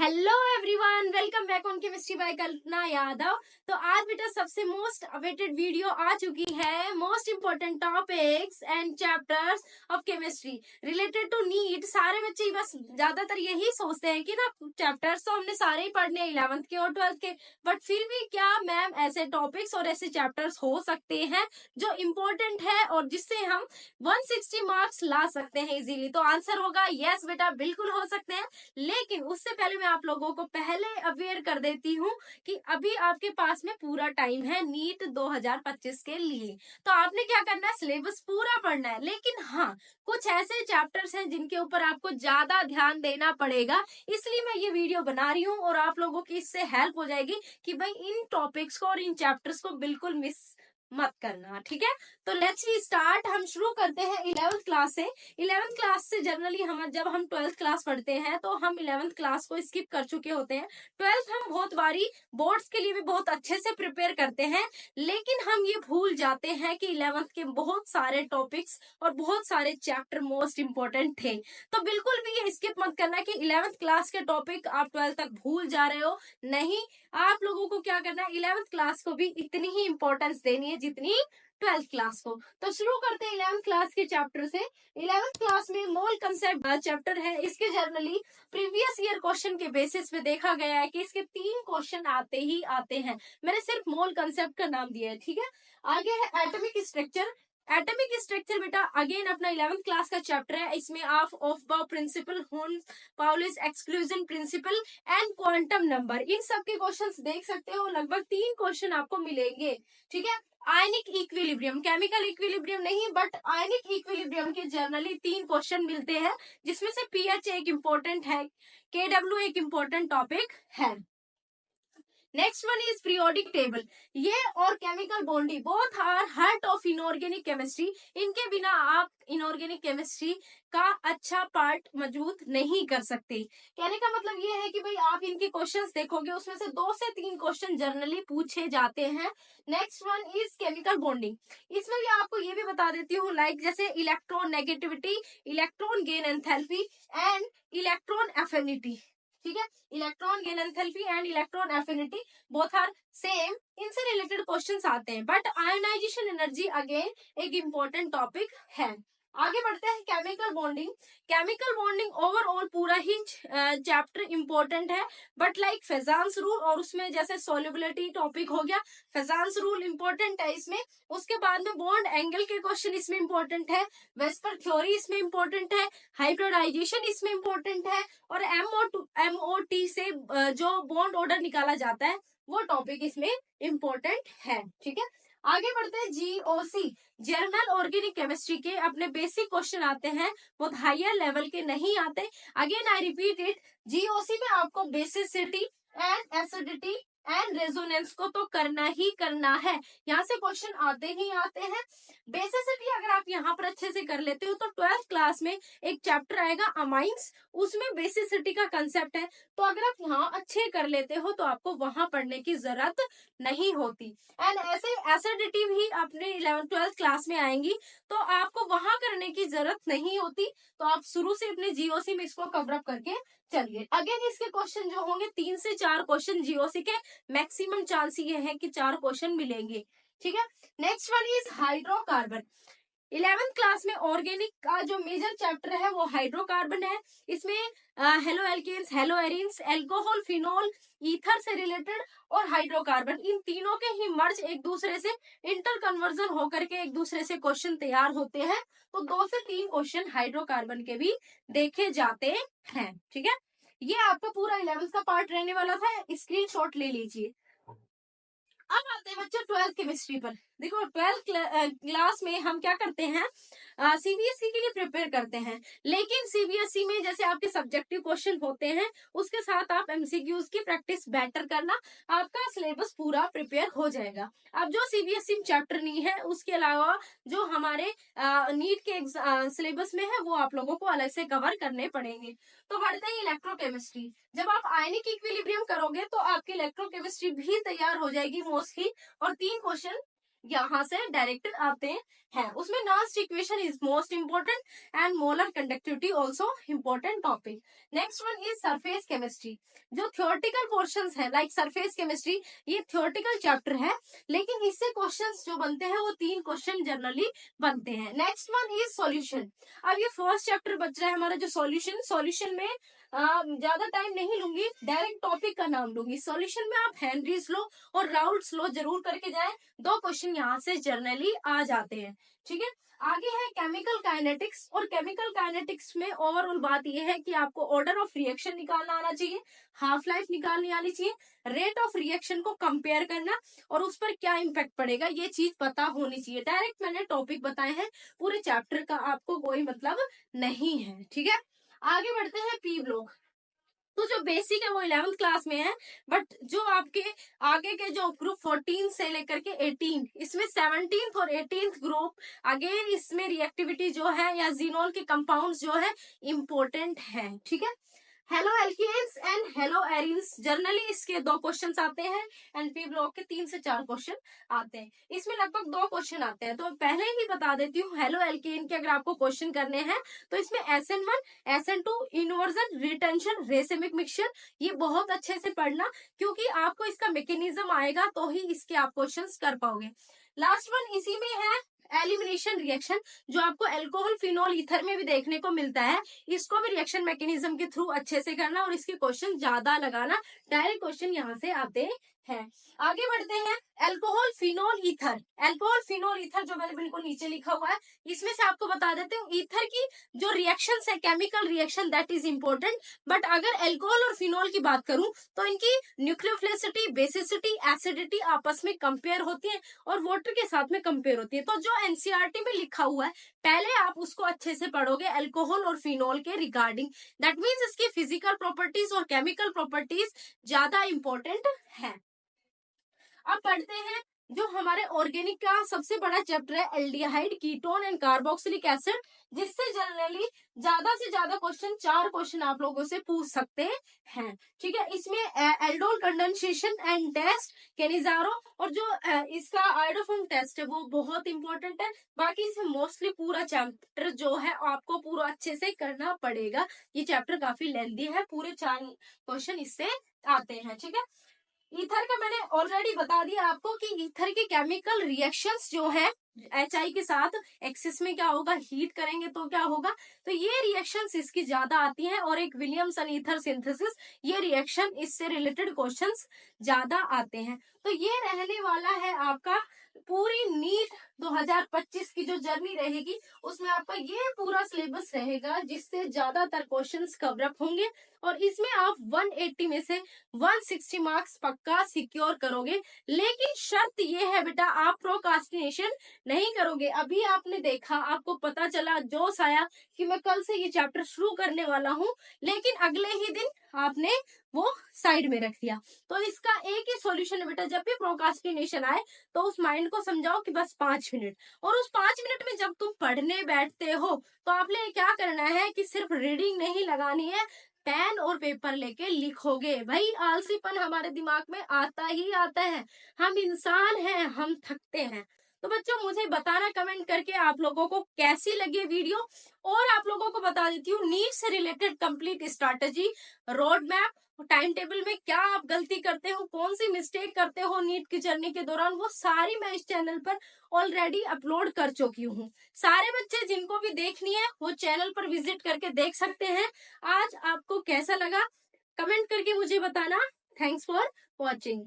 Hello everyone, welcome back on chemistry by Kalpana Yadav. तो आज बेटा सबसे मोस्ट अवेटेड वीडियो आ चुकी है, most important topics and chapters of chemistry related to NEET. सारे बच्चे बस ज्यादातर यही सोचते हैं कि ना चैप्टर्स तो हमने सारे ही पढ़ने 11th के और 12th के, बट फिर भी क्या मैम ऐसे टॉपिक्स और ऐसे चैप्टर्स हो सकते हैं जो इम्पोर्टेंट है और जिससे हम 160 मार्क्स ला सकते हैं इजीली? तो आंसर होगा यस बेटा, बिल्कुल हो सकते हैं। लेकिन उससे पहले मैं आप लोगों को पहले अवेयर कर देती हूँ कि अभी आपके पास में पूरा टाइम है नीट 2025 के लिए। तो आपने क्या करना है, सिलेबस पूरा पढ़ना है। लेकिन हाँ, कुछ ऐसे चैप्टर्स हैं जिनके ऊपर आपको ज्यादा ध्यान देना पड़ेगा, इसलिए मैं ये वीडियो बना रही हूँ और आप लोगों की इससे हेल्प हो जाएगी कि भाई इन टॉपिक्स को और इन चैप्टर्स को बिल्कुल मिस मत करना, ठीक है? तो लेट्स वी स्टार्ट। हम शुरू करते हैं 11th क्लास से। 11th क्लास से जनरली जब हम 12th क्लास पढ़ते हैं तो हम 11th क्लास को स्किप कर चुके होते हैं। 12th हम बहुत बारी बोर्ड्स के लिए भी बहुत अच्छे से प्रिपेयर करते हैं, लेकिन हम ये भूल जाते हैं कि 11th के बहुत सारे टॉपिक्स और बहुत सारे चैप्टर मोस्ट इंपोर्टेंट थे। तो बिल्कुल भी ये स्किप मत करना कि 11th क्लास के टॉपिक आप 12th तक भूल जा रहे हो। नहीं, आप लोगों को क्या करना है, 11th क्लास को भी इतनी ही इंपॉर्टेंस देनी है जितनी 12th क्लास को। तो शुरू करते हैं 11th क्लास के चैप्टर से। 11th क्लास में मोल कंसेप्ट चैप्टर है। इसके जनरली प्रीवियस ईयर क्वेश्चन के बेसिस पे देखा गया है कि इसके 3 क्वेश्चन आते ही आते हैं। मैंने सिर्फ मोल कंसेप्ट का नाम दिया है, ठीक है? आगे है एटॉमिक स्ट्रक्चर। एटॉमिक स्ट्रक्चर बेटा अगेन अपना 11th क्लास का चैप्टर है। इसमें आप ऑफ बाउ principle, Hund Pauli's exclusion principle and quantum number, इन सब के क्वेश्चंस देख सकते हो। लगभग 3 क्वेश्चन आपको मिलेंगे, ठीक है? आयनिक इक्विलिब्रियम, केमिकल इक्विलिब्रियम नहीं बट आयनिक इक्विलिब्रियम के जनरली 3 क्वेश्चन मिलते हैं, जिसमें से पीएच एक इम्पोर्टेंट है, केडब्ल्यू एक इम्पोर्टेंट टॉपिक है। Next one is periodic table. ये और chemical bonding both are heart of inorganic chemistry. इनके बिना आप इनऑर्गेनिक केमिस्ट्री का अच्छा पार्ट मजबूत नहीं कर सकते। कहने का मतलब ये है कि भाई आप इनके क्वेश्चंस देखोगे, उसमें से 2 से 3 क्वेश्चन जनरली पूछे जाते हैं। Next one is chemical bonding. इसमें भी आपको ये भी बता देती हूँ, लाइक जैसे electron negativity, electron gain enthalpy and electron affinity, ठीक है? Electron gain enthalpy and electron affinity both are same, इनसे रिलेटेड क्वेश्चंस आते हैं। बट आयोनाइजेशन एनर्जी अगेन एक इम्पोर्टेंट टॉपिक है। आगे बढ़ते हैं chemical bonding. Chemical bonding overall पूरा ही चैप्टर इंपॉर्टेंट है, बट लाइक फेजान्स रूल और उसमें जैसे सोल्युबिलिटी टॉपिक हो गया, फेजान्स रूल इंपॉर्टेंट है इसमें। उसके बाद में बॉन्ड एंगल के क्वेश्चन इसमें इंपॉर्टेंट है, वेस्पर थ्योरी इसमें इंपॉर्टेंट है, हाइब्रिडाइजेशन इसमें इंपॉर्टेंट है, और एमओटी से जो बॉन्ड ऑर्डर निकाला जाता है वो टॉपिक इसमें इंपॉर्टेंट है, ठीक है? आगे बढ़ते हैं जीओसी, जर्नल ऑर्गेनिक केमिस्ट्री के अपने बेसिक क्वेश्चन आते हैं, बहुत हायर लेवल के नहीं आते। Again I repeat it, GOC में आपको basicity and acidity and resonance को तो करना ही करना है, यहाँ से क्वेश्चन आते ही आते हैं। बेसिसिटी अगर आप यहाँ पर अच्छे से कर लेते हो तो 12th क्लास में एक चैप्टर आएगा अमाइंस, उसमें बेसिसिटी का कंसेप्ट है। तो अगर आप यहाँ अच्छे कर लेते हो तो आपको वहां पढ़ने की जरूरत नहीं होती। एंड ऐसे एसिडिटी भी अपने 11th 12th क्लास में आएंगी, तो आपको वहां करने की जरूरत नहीं होती। तो आप शुरू से अपने जीओसी में इसको कवर अप करके चलिए। अगेन इसके क्वेश्चन जो होंगे 3 से 4 क्वेश्चन जीओसी के, मैक्सिमम चांस ये है कि 4 क्वेश्चन मिलेंगे, ठीक है? Next one is hydrocarbon. 11th class में ऑर्गेनिक का जो मेजर चैप्टर है वो हाइड्रोकार्बन है। इसमें halo alkanes, halo arenes, alcohol, phenol, ether से रिलेटेड और हाइड्रोकार्बन, इन तीनों के ही मर्ज एक दूसरे से इंटर कन्वर्जन होकर के एक दूसरे से क्वेश्चन तैयार होते हैं। तो 2 से 3 क्वेश्चन हाइड्रोकार्बन के भी देखे जाते हैं, ठीक है? ये आपका पूरा 11th का पार्ट रहने वाला था, स्क्रीनशॉट ले लीजिए। अब आते हैं बच्चों 12th केमिस्ट्री पर। देखो 12th क्लास में हम क्या करते हैं, सीबीएसई के लिए प्रिपेयर करते हैं, लेकिन सीबीएसई में जैसे आपके सब्जेक्टिव क्वेश्चन होते हैं उसके साथ आप एमसीक्यूज की प्रैक्टिस बेटर करना, आपका सिलेबस पूरा प्रिपेयर हो जाएगा। अब जो सीबीएसई में चैप्टर नहीं है उसके अलावा जो हमारे नीट के सिलेबस में है वो आप लोगों को अलग से कवर करने पड़ेंगे। तो बढ़ते हैं इलेक्ट्रोकेमिस्ट्री। जब आप आयनिक इक्विलिब्रियम करोगे तो आपकी इलेक्ट्रोकेमिस्ट्री भी तैयार हो जाएगी मोस्टली, और 3 क्वेश्चन यहाँ से डायरेक्ट आते हैं। उसमें Nernst equation is most important and molar conductivity also important topic. Next one is surface chemistry. जो थियोरटिकल पोर्शंस है लाइक सरफेस केमिस्ट्री, ये थियोरटिकल चैप्टर है, लेकिन इससे क्वेश्चंस जो बनते हैं वो 3 क्वेश्चन जनरली बनते हैं। Next one is solution. अब ये फर्स्ट चैप्टर बच रहा है हमारा जो सॉल्यूशन में ज्यादा टाइम नहीं लूंगी, डायरेक्ट टॉपिक का नाम लूंगी। सॉल्यूशन में आप हेनरीज लॉ और राउल्ट्स लॉ जरूर करके जाएं, 2 क्वेश्चन यहाँ से जनरली आ जाते हैं। ठीक है, आगे है केमिकल काइनेटिक्स। और केमिकल काइनेटिक्स में ओवरऑल बात यह है कि आपको ऑर्डर ऑफ रिएक्शन निकालना आना चाहिए, हाफ लाइफ निकालनी आनी चाहिए, रेट ऑफ रिएक्शन को कंपेयर करना और उस पर क्या इम्पैक्ट पड़ेगा ये चीज पता होनी चाहिए। डायरेक्ट मैंने टॉपिक बताए हैं, पूरे चैप्टर का आपको कोई मतलब नहीं है। ठीक है, आगे बढ़ते हैं पी ब्लॉक। तो जो बेसिक है वो 11th क्लास में है, बट जो आपके आगे के जो ग्रुप 14 से लेकर के 18, इसमें 17th और 18th ग्रुप अगेन इसमें रिएक्टिविटी जो है या जीनोल के कंपाउंड्स जो है इम्पोर्टेंट है। ठीक है, halo alkanes and halo arenes, generally इसके 2 क्वेश्चन आते हैं एंड पी ब्लॉक के 3 से 4 क्वेश्चन आते हैं। इसमें लगभग 2 क्वेश्चन आते हैं, तो पहले ही बता देती हूँ। हेलो एल्केन के अगर आपको क्वेश्चन करने हैं तो इसमें SN1, SN2, inversion, retention, racemic mixture, ये बहुत अच्छे से पढ़ना, क्योंकि आपको इसका मैकेनिज्म आएगा तो ही इसके आप क्वेश्चन कर पाओगे। लास्ट वन इसी में है एलिमिनेशन रिएक्शन, जो आपको अल्कोहल फिनोल ईथर में भी देखने को मिलता है। इसको भी रिएक्शन मैकेनिज्म के थ्रू अच्छे से करना और इसके क्वेश्चन ज्यादा लगाना, डायरेक्ट क्वेश्चन यहाँ से आते हैं। आगे बढ़ते हैं alcohol phenol ether. Alcohol phenol ether जो मैंने बिल्कुल नीचे लिखा हुआ है, इसमें से आपको बता देते हूँ ईथर की जो रिएक्शंस है, chemical reaction that is important. But अगर अल्कोहल और फिनोल की बात करूं तो इनकी न्यूक्लियोफिलिसिटी, बेसिसिटी, एसिडिटी आपस में कंपेयर होती है और वाटर के साथ में कंपेयर होती है। तो जो एनसीईआरटी में लिखा हुआ है पहले आप उसको अच्छे से पढ़ोगे अल्कोहल और फिनोल के रिगार्डिंग, दैट मीन्स इसकी फिजिकल प्रॉपर्टीज और केमिकल प्रॉपर्टीज ज्यादा इंपॉर्टेंट है। अब पढ़ते हैं जो हमारे ऑर्गेनिक का सबसे बड़ा चैप्टर है aldehyde, ketone and carboxylic acid, जिससे जनरली ज्यादा से ज्यादा क्वेश्चन 4 क्वेश्चन आप लोगों से पूछ सकते हैं। ठीक है, इसमें aldol condensation and test, Cannizzaro और जो इसका आयोडोफॉर्म टेस्ट है वो बहुत इंपॉर्टेंट है। बाकी इसमें मोस्टली पूरा चैप्टर जो है आपको पूरा अच्छे से करना पड़ेगा। ये चैप्टर काफी लेंथी है, पूरे 4 क्वेश्चन इससे आते हैं। ठीक है, ईथर का मैंने ऑलरेडी बता दिया आपको कि ईथर के केमिकल रिएक्शंस जो है HI के साथ एक्सेस में क्या होगा, हीट करेंगे तो क्या होगा, तो ये रिएक्शंस इसकी ज्यादा आती हैं। और एक विलियमसन ईथर सिंथेसिस, ये रिएक्शन इससे रिलेटेड क्वेश्चंस ज्यादा आते हैं। तो ये रहने वाला है आपका पूरी नीट 2025 की जो जर्नी रहेगी, उसमें आपका ये पूरा सिलेबस रहेगा, जिससे ज्यादातर क्वेश्चंस कवर अप होंगे और इसमें आप 180 में से 160 मार्क्स पक्का सिक्योर करोगे। लेकिन शर्त ये है बेटा, आप प्रोक्रास्टिनेशन नहीं करोगे। अभी आपने देखा, आपको पता चला, जोश आया कि मैं कल से ये चैप्टर शुरू करने वाला हूँ, लेकिन अगले ही दिन आपने वो साइड में रख दिया। तो इसका एक ही सॉल्यूशन है बेटा, जब भी प्रोक्रास्टिनेशन आए तो उस माइंड को समझाओ कि बस 5 मिनट, और उस 5 मिनट में जब तुम पढ़ने बैठते हो तो आपने क्या करना है कि सिर्फ रीडिंग नहीं लगानी है, पेन और पेपर लेके लिखोगे। भाई आलसीपन हमारे दिमाग में आता ही आता है, हम इंसान हैं, हम थकते हैं। तो बच्चों मुझे बताना कमेंट करके आप लोगों को कैसी लगी वीडियो। और आप लोगों को बता देती हूँ नीट से related complete strategy, road map, time table में क्या आप गलती करते हो, कौन सी मिस्टेक करते हो नीट की जर्नी के दौरान, वो सारी मैं इस चैनल पर ऑलरेडी अपलोड कर चुकी हूँ। सारे बच्चे जिनको भी देखनी है वो चैनल पर विजिट करके देख सकते हैं। आज आपको कैसा लगा कमेंट करके मुझे बताना। Thanks for watching.